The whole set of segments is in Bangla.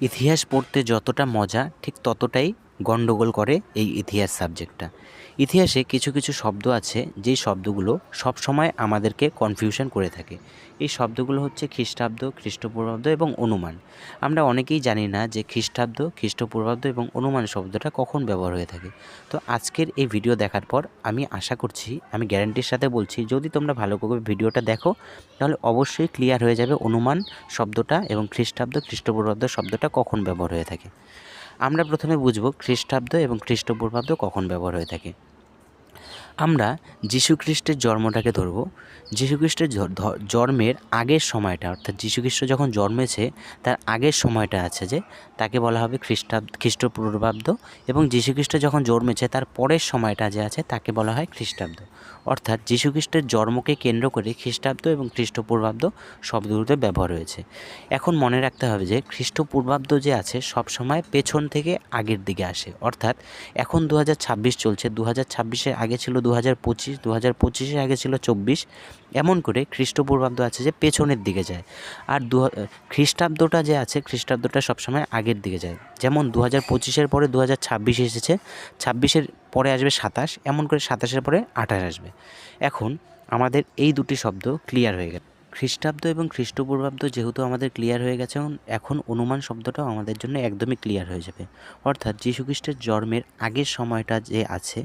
ইতিহাস পড়তে যতটা মজা ঠিক ততটাই গণ্ডগোল করে এই ইতিহাস সাবজেক্টটা। ইতিহাসে কিছু কিছু শব্দ আছে যেই শব্দগুলো সবসময় আমাদেরকে কনফিউশন করে থাকে। এই শব্দগুলো হচ্ছে খ্রিস্টাব্দ, খ্রিস্টপূর্বাব্দ এবং অনুমান। আমরা অনেকেই জানি না যে খ্রিস্টাব্দ, খ্রিস্টপূর্বাব্দ এবং অনুমান শব্দটা কখন ব্যবহার হয়ে থাকে। তো আজকের এই ভিডিও দেখার পর আমি আশা করছি, আমি গ্যারান্টির সাথে বলছি, যদি তোমরা ভালো করে ভিডিওটা দেখো তাহলে অবশ্যই ক্লিয়ার হয়ে যাবে অনুমান শব্দটা এবং খ্রিস্টাব্দ, খ্রিস্টপূর্বাব্দ শব্দটা কখন ব্যবহার হয়ে থাকে। আমরা প্রথমে বুঝব খ্রিস্টাব্দ এবং খ্রিস্টপূর্বাব্দ কখন ব্যবহার হয়ে থাকে। আমরা যীশুখ্রিস্টের জন্মটাকে ধরব। যীশুখ্রিস্টের জন্মের আগের সময়টা, অর্থাৎ যীশুখ্রিস্ট যখন জন্মেছে তার আগের সময়টা আছে যে, তাকে বলা হবে খ্রিস্টপূর্বাব্দ, এবং যীশুখ্রিস্ট যখন জন্মেছে তার পরের সময়টা যে আছে তাকে বলা হয় খ্রিস্টাব্দ। অর্থাৎ যীশুখ্রিস্টের জন্মকে কেন্দ্র করে খ্রিস্টাব্দ এবং খ্রিস্টপূর্বাব্দ শব্দগুলোতে ব্যবহার হয়েছে। এখন মনে রাখতে হবে যে খ্রিস্টপূর্বাব্দ যে আছে সবসময় পেছন থেকে আগের দিকে আসে। অর্থাৎ এখন 2026 চলছে, 2026-এর আগে ছিল 2025, 2025-এর আগে ছিল 24, এমন করে খ্রিস্টপূর্বাব্দ আছে যে পেছনের দিকে যায়। আর খ্রিস্টাব্দটা যে আছে, খ্রিস্টাব্দটা সবসময় আগের দিকে যায়। যেমন 2025-এর পরে 2026 এসেছে, 26-এর পরে আসবে 27, এমন করে 27-এর পরে 28 আসবে। এখন আমাদের এই দুটি শব্দ ক্লিয়ার হয়ে গেল। খ্রিস্টাব্দ এবং খ্রিস্টপূর্বাব্দ যেহেতু আমাদের ক্লিয়ার হয়ে গেছে, এখন অনুমান শব্দটাও আমাদের জন্য একদমই ক্লিয়ার হয়ে যাবে। অর্থাৎ যীশুখ্রিস্টের জন্মের আগের সময়টা যে আছে,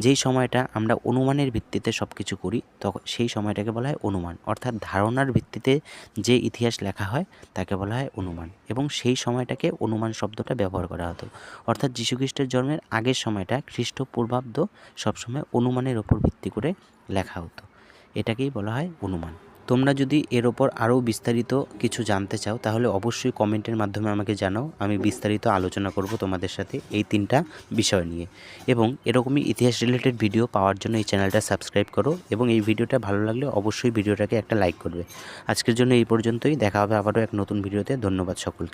যেই সময়টা আমরা অনুমানের ভিত্তিতে সব কিছু করি, তখন সেই সময়টাকে বলা হয় অনুমান। অর্থাৎ ধারণার ভিত্তিতে যে ইতিহাস লেখা হয় তাকে বলা হয় অনুমান, এবং সেই সময়টাকে অনুমান শব্দটা ব্যবহার করা হতো। অর্থাৎ যীশুখ্রিস্টের জন্মের আগের সময়টা খ্রিস্টপূর্বাব্দ সবসময় অনুমানের ওপর ভিত্তি করে লেখা হতো, এটাকেই বলা হয় অনুমান। তোমরা যদি এর ওপর আরও বিস্তারিত কিছু জানতে চাও তাহলে অবশ্যই কমেন্টের মাধ্যমে আমাকে জানাও, আমি বিস্তারিত আলোচনা করব তোমাদের সাথে এই 3টা বিষয় নিয়ে। এবং এরকমই ইতিহাস রিলেটেড ভিডিও পাওয়ার জন্য এই চ্যানেলটা সাবস্ক্রাইব করো, এবং এই ভিডিওটা ভালো লাগলে অবশ্যই ভিডিওটাকে একটা লাইক করবে। আজকের জন্য এই পর্যন্তই, দেখা হবে আবারও এক নতুন ভিডিওতে। ধন্যবাদ সকলকে।